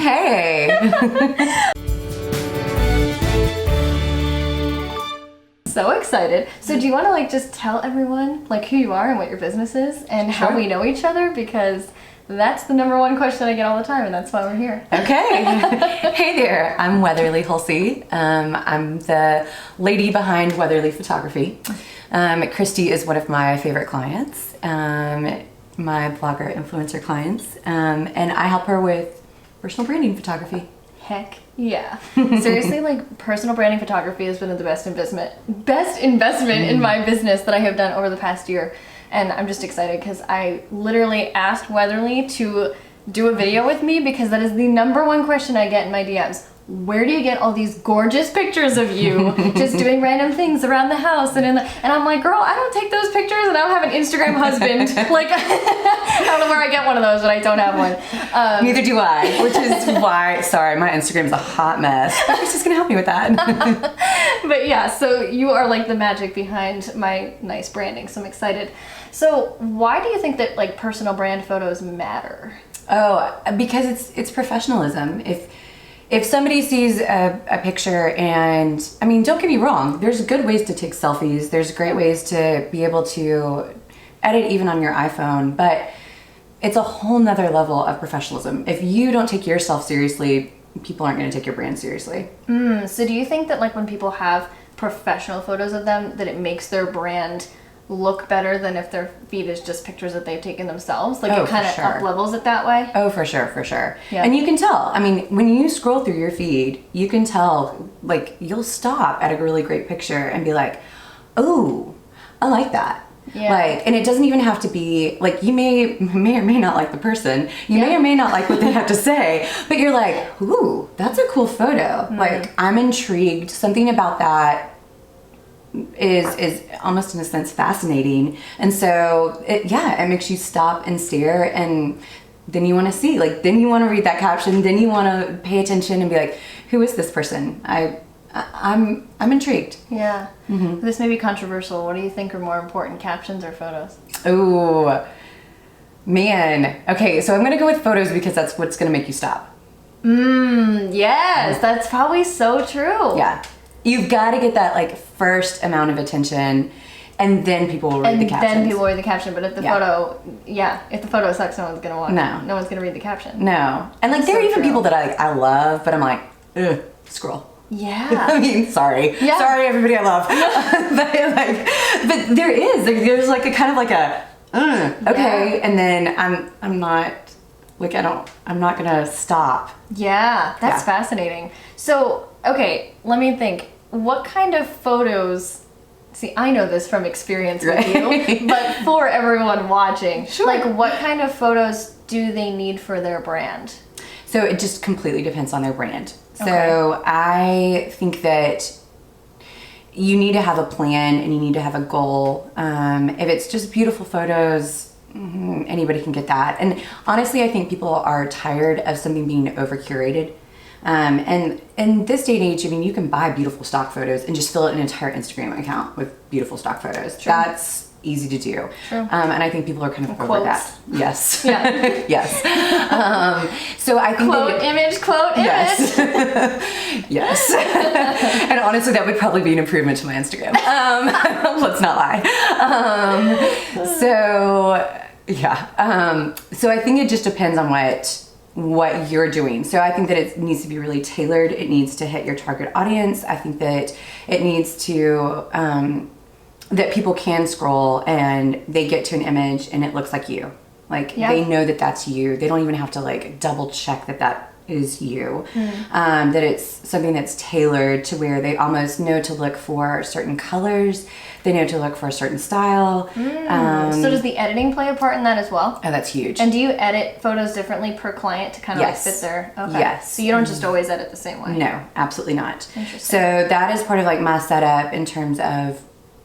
Hey. So excited. So do you want to like just tell everyone like who you are and what your business is and how we know each other? Because that's the number one question I get all the time, and that's why we're here. Okay. Hey there, I'm Weatherly Hulsey. I'm the lady behind Weatherly Photography. Kristi is one of my favorite clients, my blogger influencer clients, and I help her with personal branding photography. Heck yeah. Seriously, like personal branding photography has been the best investment in my business that I have done over the past year. And I'm just excited because I literally asked Weatherly to do a video with me because that is the number one question I get in my DMs. Where do you get all these gorgeous pictures of you just doing random things around the house and I'm like, girl, I don't take those pictures and I don't have an Instagram husband. Like, I don't know where I get one of those, but I don't have one. Neither do I, which is why, sorry, my Instagram's a hot mess. But Kristi's gonna help me with that. But yeah, so you are like the magic behind my nice branding, so I'm excited. So why do you think that like personal brand photos matter? Oh, because it's professionalism. If somebody sees a picture, and I mean, don't get me wrong, there's good ways to take selfies. There's great ways to be able to edit even on your iPhone, but it's a whole nother level of professionalism. If you don't take yourself seriously, people aren't going to take your brand seriously. So do you think that like when people have professional photos of them, that it makes their brand look better than if their feed is just pictures that they've taken themselves? Like it kind of up levels it that way? Oh, for sure, for sure. Yeah. And you can tell, I mean, when you scroll through your feed, you can tell, like, you'll stop at a really great picture and be like, oh, I like that. Yeah. Like, and it doesn't even have to be, like, you may or may not like the person. You may or may not like what they have to say, but you're like, ooh, that's a cool photo. Like, I'm intrigued. Something about that is almost in a sense fascinating, and so it makes you stop and stare, and then you want to see, like, then you want to read that caption, then you want to pay attention and be like, who is this person? I'm intrigued. Yeah. This may be controversial. What do you think are more important, captions or photos? Oh man, okay, so I'm gonna go with photos because that's what's gonna make you stop. Yes, that's probably so true. Yeah. You've got to get that like first amount of attention, and then people will read the captions. And then people read the caption. But if the photo sucks, no one's gonna watch. No one's gonna read the caption. No, and like there are even people that I love, but I'm like, ugh, scroll. Yeah. I mean, sorry, sorry, everybody I love, but there's like a kind of like a okay, and then I'm not like I'm not gonna stop. Yeah, that's fascinating. So okay, let me think. What kind of photos, see, I know this from experience with you, but for everyone watching, like what kind of photos do they need for their brand? So it just completely depends on their brand. So I think that you need to have a plan and you need to have a goal. If it's just beautiful photos, anybody can get that. And honestly, I think people are tired of something being over curated. And in this day and age, I mean, you can buy beautiful stock photos and just fill an entire Instagram account with beautiful stock photos. True. That's easy to do. True. And I think people are kind of over that. Yes. Yeah. Yes. So I think quote image. Yes. Yes. And honestly, that would probably be an improvement to my Instagram. Let's not lie. So I think it just depends on what you're doing. So I think that it needs to be really tailored. It needs to hit your target audience. I think that it needs to, that people can scroll and they get to an image and it looks like you. Like they know that that's you. They don't even have to like double check that is you. That it's something that's tailored to where they almost know to look for certain colors. They know to look for a certain style. So does the editing play a part in that as well? Oh, that's huge. And do you edit photos differently per client to kind of like fit their... Okay. Yes. So you don't just always edit the same way? No, absolutely not. Interesting. So that is part of like my setup in terms of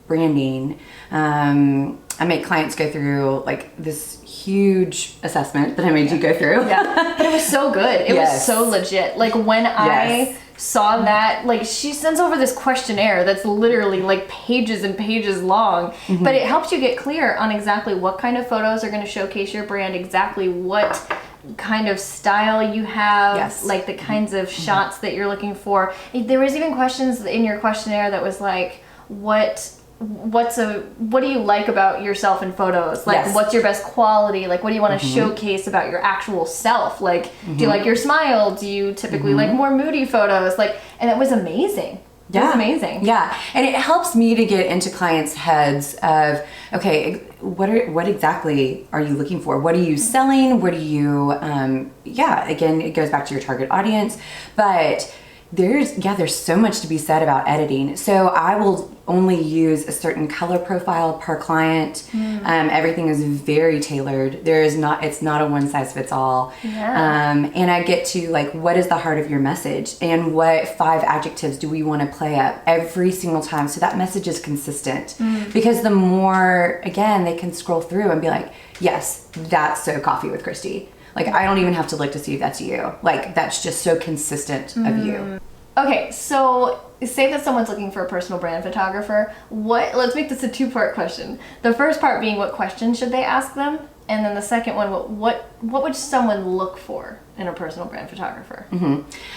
branding. I make clients go through like this huge assessment that I made you go through. Yeah, but it was so good. It was so legit. Like when I saw that, like she sends over this questionnaire that's literally like pages and pages long, but it helps you get clear on exactly what kind of photos are going to showcase your brand, exactly what kind of style you have, Yes. like the kinds of shots that you're looking for. There was even questions in your questionnaire that was like, what do you like about yourself in photos? Like, Yes. what's your best quality? Like, what do you want to showcase about your actual self? Like, do you like your smile? Do you typically like more moody photos? Like, and it was amazing. It was amazing. Yeah, and it helps me to get into clients' heads of, okay, what exactly are you looking for? What are you selling? What are you? Again, it goes back to your target audience, but there's so much to be said about editing. So I will only use a certain color profile per client. Everything is very tailored. It's not a one size fits all. Yeah. And I get to like, what is the heart of your message, and what 5 adjectives do we want to play up every single time so that message is consistent? Because the more, again, they can scroll through and be like, yes, that's so Coffee with Kristi. Like, I don't even have to look to see if that's you. Like, that's just so consistent of you. Okay, so say that someone's looking for a personal brand photographer. Let's make this a 2-part question. The first part being, what questions should they ask them? And then the second one, what would someone look for in a personal brand photographer?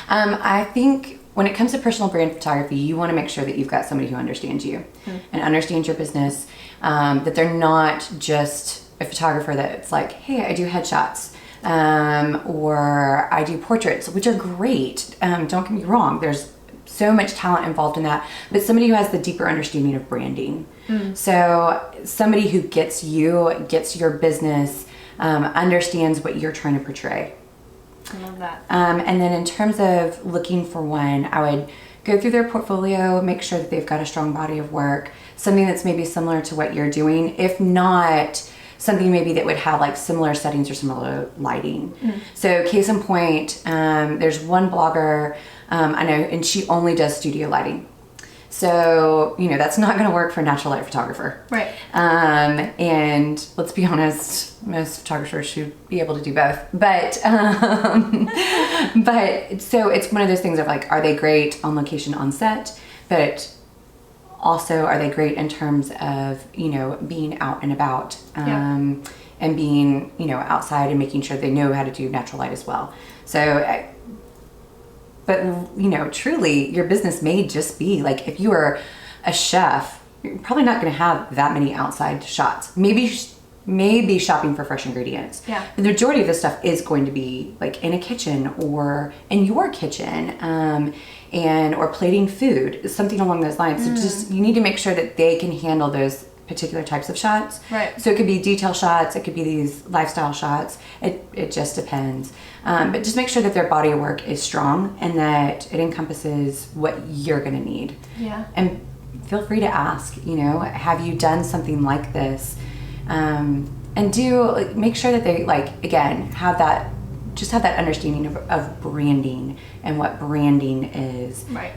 I think when it comes to personal brand photography, you want to make sure that you've got somebody who understands you and understands your business, that they're not just a photographer that's like, hey, I do headshots. Or I do portraits, which are great. Don't get me wrong. There's so much talent involved in that, but somebody who has the deeper understanding of branding. So somebody who gets you, gets your business, understands what you're trying to portray. I love that. And then in terms of looking for one, I would go through their portfolio, make sure that they've got a strong body of work, something that's maybe similar to what you're doing. If not, something maybe that would have like similar settings or similar lighting. So case in point, there's one blogger I know, and she only does studio lighting. So, that's not going to work for a natural light photographer. Right. And let's be honest, most photographers should be able to do both. But so it's one of those things of like, are they great on location on set? But also, are they great in terms of, being out and about, and being, outside and making sure they know how to do natural light as well. So, but, truly your business may just be like, if you are a chef, you're probably not going to have that many outside shots. Maybe shopping for fresh ingredients. Yeah. The majority of this stuff is going to be like in a kitchen or in your kitchen, or plating food, something along those lines. So just, you need to make sure that they can handle those particular types of shots. Right. So it could be detail shots, it could be these lifestyle shots. It just depends. But just make sure that their body of work is strong and that it encompasses what you're going to need. Yeah. And feel free to ask, have you done something like this? And make sure that they again, have that understanding of branding and what branding is. Right.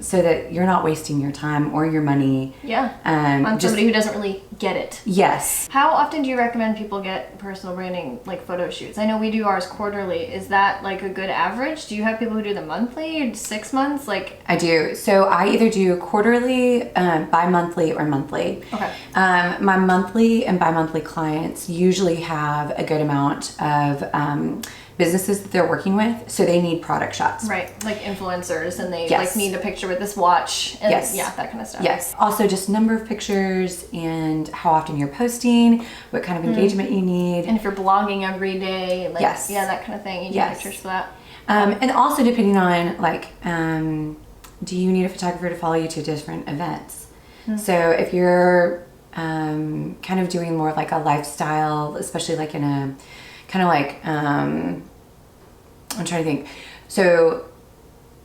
So that you're not wasting your time or your money. Yeah. On somebody who doesn't really get it. Yes. How often do you recommend people get personal branding, like photo shoots? I know we do ours quarterly. Is that like a good average? Do you have people who do them monthly or 6 months? I do. So I either do quarterly, bi-monthly, or monthly. Okay. My monthly and bi-monthly clients usually have a good amount of businesses that they're working with, so they need product shots. Right, like influencers, and they Yes. need a picture with this watch, and Yes. that kind of stuff. Yes. Also, just number of pictures and how often you're posting, what kind of engagement you need. And if you're blogging every day, Yes. that kind of thing, you need Yes. pictures for that. And also depending on do you need a photographer to follow you to different events? So if you're kind of doing more of like a lifestyle, especially like in a kind of like, I'm trying to think. So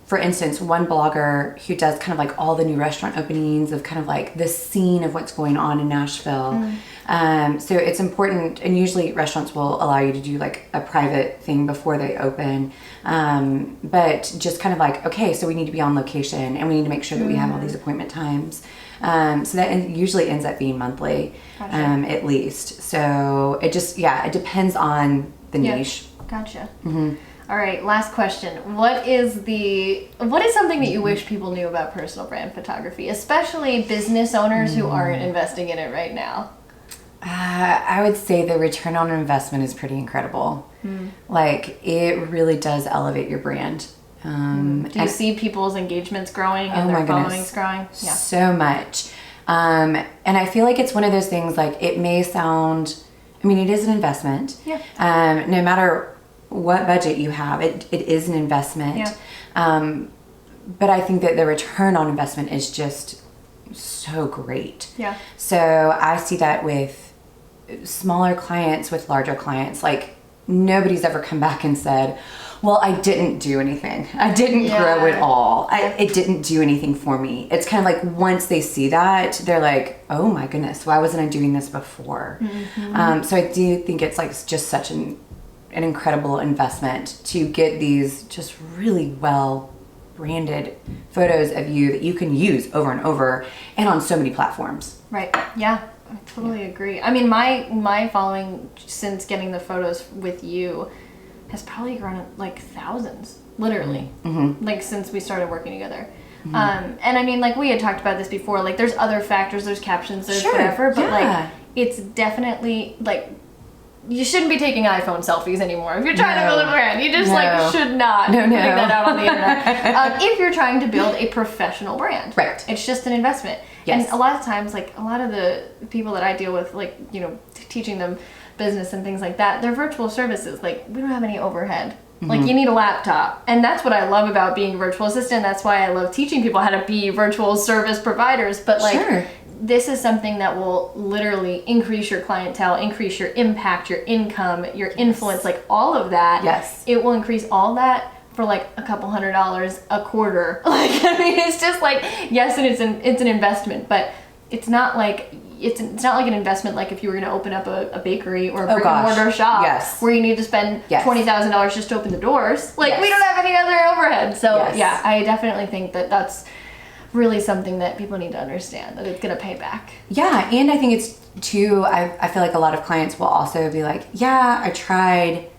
for instance, one blogger who does kind of like all the new restaurant openings of kind of like the scene of what's going on in Nashville. So it's important, and usually restaurants will allow you to do like a private thing before they open. But just kind of like, okay, so we need to be on location and we need to make sure that we have all these appointment times. So that usually ends up being monthly, Gotcha. at least. So it just, it depends on the niche. Gotcha. All right, last question. What is something that you wish people knew about personal brand photography, especially business owners who aren't investing in it right now? I would say the return on investment is pretty incredible. Like, it really does elevate your brand. Do you see people's engagements growing and their followings growing? Yeah. So much. And I feel like it's one of those things, like, it may sound, I mean, it is an investment. Yeah. No matter what budget you have, it is an investment. Yeah. But I think that the return on investment is just so great. Yeah. So I see that with smaller clients, with larger clients. Like, nobody's ever come back and said, well, I didn't do anything. I didn't grow at all. It didn't do anything for me. It's kind of like, once they see that, they're like, oh my goodness, why wasn't I doing this before? So I do think it's like just such an incredible investment to get these just really well branded photos of you that you can use over and over and on so many platforms. Right. Yeah. I totally agree. I mean, my following since getting the photos with you has probably grown like thousands, literally, like since we started working together. And I mean, like, we had talked about this before, like, there's other factors, there's captions, there's whatever, but like, it's definitely like, you shouldn't be taking iPhone selfies anymore if you're trying to build a brand. You just like should not be putting that out on the internet if you're trying to build a professional brand. Right. It's just an investment. Yes. And a lot of times, like, a lot of the people that I deal with, like, you know, teaching them business and things like that, they're virtual services. Like, we don't have any overhead. Like, you need a laptop. And that's what I love about being a virtual assistant. That's why I love teaching people how to be virtual service providers. But like, this is something that will literally increase your clientele, increase your impact, your income, your influence, like all of that. Yes. It will increase all that for like a couple $100 a quarter. Like, I mean, it's just like, yes, and it's an investment, but it's not like an investment like if you were going to open up a bakery or a brick and mortar shop where you need to spend $20,000 just to open the doors. Like, we don't have any other overhead. So yeah, I definitely think that that's really something that people need to understand, that it's going to pay back. Yeah, and I think it's too, I feel like a lot of clients will also be like, yeah, I tried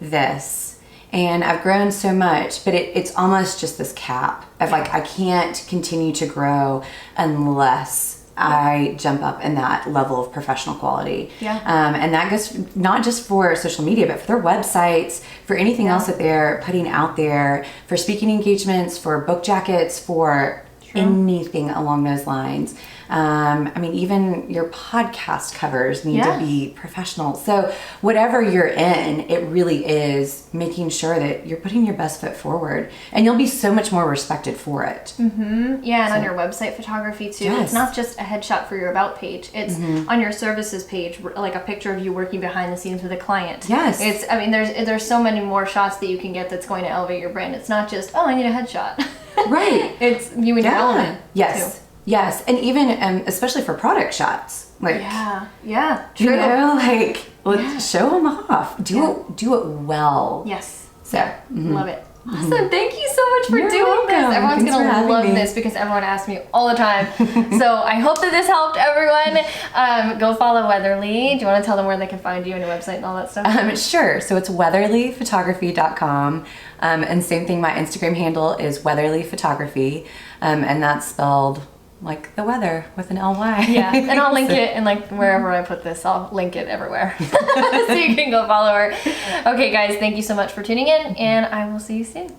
this and I've grown so much, but it's almost just this cap of like, I can't continue to grow unless I jump up in that level of professional quality. Yeah. And that goes not just for social media, but for their websites, for anything else that they're putting out there, for speaking engagements, for book jackets, for anything along those lines. I mean, even your podcast covers need to be professional. So whatever you're in, it really is making sure that you're putting your best foot forward, and you'll be so much more respected for it. Yeah, and on your website photography too. It's not just a headshot for your about page. It's on your services page, like a picture of you working behind the scenes with a client. Yes. It's, I mean, there's so many more shots that you can get that's going to elevate your brand. It's not just, oh, I need a headshot. Right. It's you and your element. Yes. Too. Yes. And even, especially for product shots. Like, true. You know, like, show them off. Do it well. Yes. So, love it. Awesome. Thank you so much for doing this. Everyone's going to love this because everyone asks me all the time. So I hope that this helped everyone. Go follow Weatherly. Do you want to tell them where they can find you and your website and all that stuff? Sure. So it's weatherlyphotography.com. And same thing, my Instagram handle is weatherlyphotography. And that's spelled like the weather with an L-Y. Yeah, and I'll link it, and like wherever I put this, I'll link it everywhere. So you can go follow her. Okay, guys, thank you so much for tuning in, and I will see you soon.